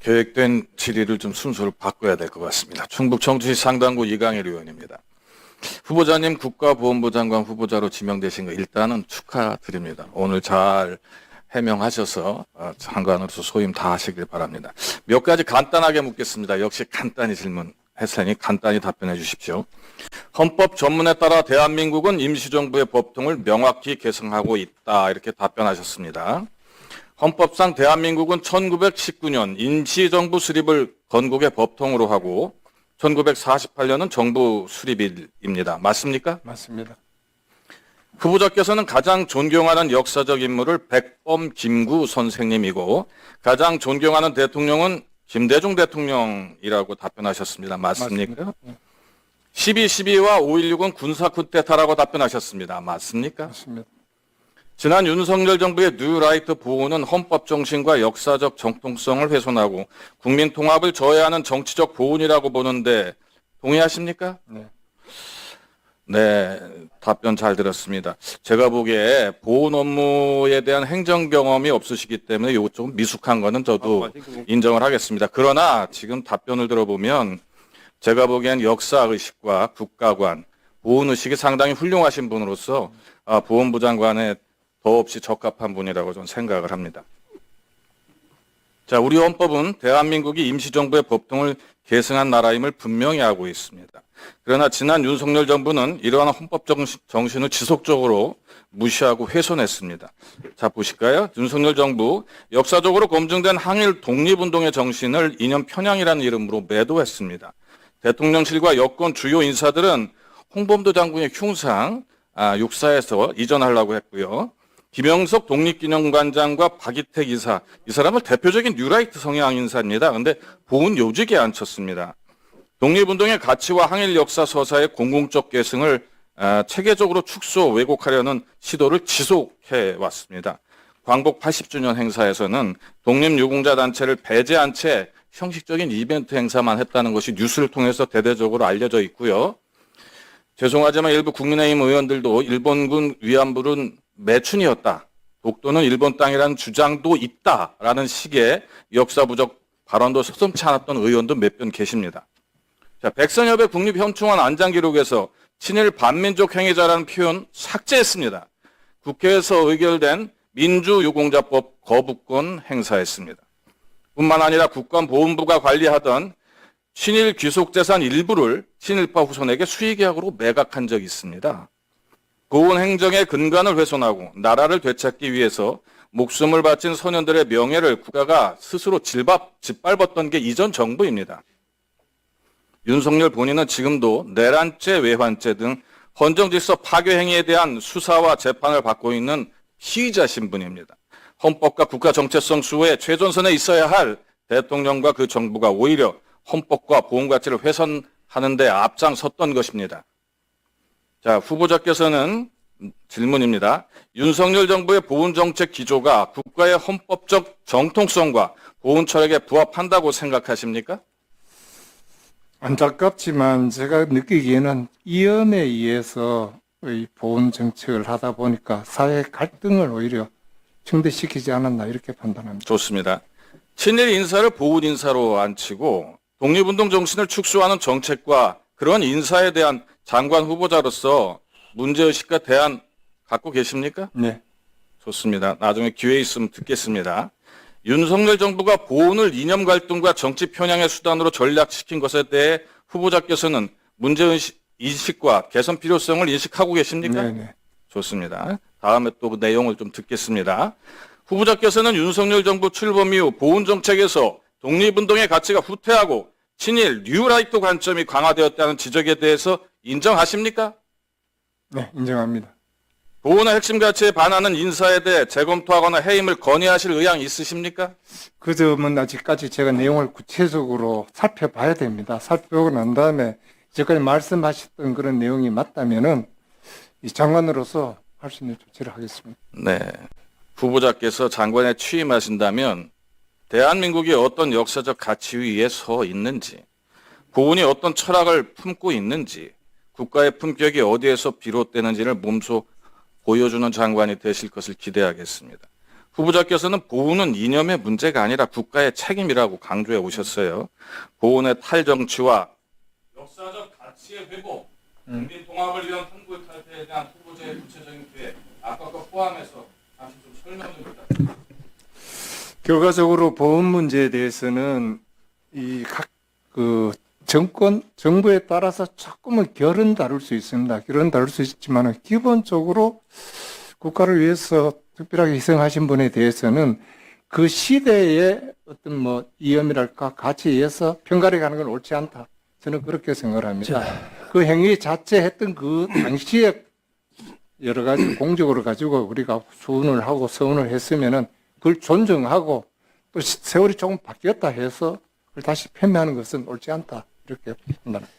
계획된 질의를 좀 순서를 바꿔야 될 것 같습니다. 충북 청주시 상당구 이강일 의원입니다. 후보자님 국가보훈부 장관 후보자로 지명되신 거 일단은 축하드립니다. 오늘 잘 해명하셔서 장관으로서 소임 다 하시길 바랍니다. 몇 가지 간단하게 묻겠습니다. 역시 간단히 질문했을 테니 간단히 답변해 주십시오. 헌법 전문에 따라 대한민국은 임시정부의 법통을 명확히 개성하고 있다. 이렇게 답변하셨습니다. 헌법상 대한민국은 1919년 임시정부 수립을 건국의 법통으로 하고 1948년은 정부 수립일입니다. 맞습니까? 맞습니다. 후보자께서는 가장 존경하는 역사적 인물을 백범 김구 선생님이고 가장 존경하는 대통령은 김대중 대통령이라고 답변하셨습니다. 맞습니까? 12.12와 5.16은 군사 쿠데타라고 답변하셨습니다. 맞습니까? 맞습니다. 지난 윤석열 정부의 뉴라이트 보호는 헌법 정신과 역사적 정통성을 훼손하고 국민 통합을 저해하는 정치적 보훈이라고 보는데 동의하십니까? 네. 네, 답변 잘 들었습니다. 제가 보기에 보훈 업무에 대한 행정 경험이 없으시기 때문에 이거 좀 미숙한 거는 저도 인정을 하겠습니다. 그러나 지금 답변을 들어보면 제가 보기엔 역사의식과 국가관, 보훈의식이 상당히 훌륭하신 분으로서 보훈부 장관에 더없이 적합한 분이라고 저는 생각을 합니다. 자, 우리 헌법은 대한민국이 임시정부의 법통을 계승한 나라임을 분명히 알고 있습니다. 그러나 지난 윤석열 정부는 이러한 헌법 정신을 지속적으로 무시하고 훼손했습니다. 자, 보실까요? 윤석열 정부 역사적으로 검증된 항일 독립운동의 정신을 이념 편향이라는 이름으로 매도했습니다. 대통령실과 여권 주요 인사들은 홍범도 장군의 흉상 육사에서 이전하려고 했고요. 김영석 독립기념관장과 박이택 이사, 이 사람은 대표적인 뉴라이트 성향 인사입니다. 그런데 보훈 요직에 앉혔습니다. 독립운동의 가치와 항일 역사 서사의 공공적 계승을 체계적으로 축소 왜곡하려는 시도를 지속해 왔습니다. 광복 80주년 행사에서는 독립유공자 단체를 배제한 채 형식적인 이벤트 행사만 했다는 것이 뉴스를 통해서 대대적으로 알려져 있고요. 죄송하지만 일부 국민의힘 의원들도 일본군 위안부는 매춘이었다. 독도는 일본 땅이라는 주장도 있다라는 식의 역사 부족 발언도 서슴지 않았던 의원도 몇 분 계십니다. 자, 백선엽의 국립현충원 안장기록에서 친일 반민족 행위자라는 표현 삭제했습니다. 국회에서 의결된 민주유공자법 거부권 행사했습니다. 뿐만 아니라 국가보훈부가 관리하던 친일 귀속재산 일부를 친일파 후손에게 수의계약으로 매각한 적이 있습니다. 고운 행정의 근간을 훼손하고 나라를 되찾기 위해서 목숨을 바친 소년들의 명예를 국가가 스스로 짓밟았던 게 이전 정부입니다. 윤석열 본인은 지금도 내란죄, 외환죄 등 헌정질서 파괴 행위에 대한 수사와 재판을 받고 있는 피의자 신분입니다. 헌법과 국가 정체성 수호의 최전선에 있어야 할 대통령과 그 정부가 오히려 헌법과 보훈 가치를 훼손하는 데 앞장섰던 것입니다. 자, 후보자께서는 질문입니다. 윤석열 정부의 보훈 정책 기조가 국가의 헌법적 정통성과 보훈 철학에 부합한다고 생각하십니까? 안타깝지만 제가 느끼기에는 이연에 의해서 보훈 정책을 하다 보니까 사회 갈등을 오히려 증대시키지 않았나 이렇게 판단합니다. 좋습니다. 친일 인사를 보훈 인사로 앉히고 독립운동 정신을 축소하는 정책과 그런 인사에 대한 장관 후보자로서 문제의식과 대안 갖고 계십니까? 네. 좋습니다. 나중에 기회 있으면 듣겠습니다. 윤석열 정부가 보훈을 이념 갈등과 정치 편향의 수단으로 전략시킨 것에 대해 후보자께서는 문제의식과 개선 필요성을 인식하고 계십니까? 네. 좋습니다. 다음에 또 그 내용을 좀 듣겠습니다. 후보자께서는 윤석열 정부 출범 이후 보훈 정책에서 독립운동의 가치가 후퇴하고 친일 뉴라이트 관점이 강화되었다는 지적에 대해서 인정하십니까? 네, 인정합니다. 보훈의 핵심 가치에 반하는 인사에 대해 재검토하거나 해임을 건의하실 의향 있으십니까? 그 점은 아직까지 제가 내용을 구체적으로 살펴봐야 됩니다. 살펴보고 난 다음에 지금까지 말씀하셨던 그런 내용이 맞다면은 이 장관으로서 할 수 있는 조치를 하겠습니다. 네. 후보자께서 장관에 취임하신다면 대한민국이 어떤 역사적 가치 위에 서 있는지, 보훈이 어떤 철학을 품고 있는지, 국가의 품격이 어디에서 비롯되는지를 몸소 보여주는 장관이 되실 것을 기대하겠습니다. 후보자께서는 보훈은 이념의 문제가 아니라 국가의 책임이라고 강조해 오셨어요. 보훈의 탈정치와 역사적 가치의 회복, 국민 통합을 위한 한국의 탈퇴에 대한 후보자의 구체적인 계획, 아까 거 포함해서 다시 좀 설명 좀 부탁드립니다. 결과적으로 보험 문제에 대해서는 이 각 정부에 따라서 조금은 결은 다를 수 있습니다. 결은 다를 수 있지만 기본적으로 국가를 위해서 특별하게 희생하신 분에 대해서는 그 시대의 어떤 뭐 이념이랄까 가치에 의해서 평가를 가는 건 옳지 않다. 저는 그렇게 생각을 합니다. 그 행위 자체 했던 그 당시에 여러 가지 공적으로 가지고 우리가 수운을 하고 서운을 했으면은 그걸 존중하고 또 세월이 조금 바뀌었다 해서 그걸 다시 폄훼하는 것은 옳지 않다. 이렇게 판단합니다.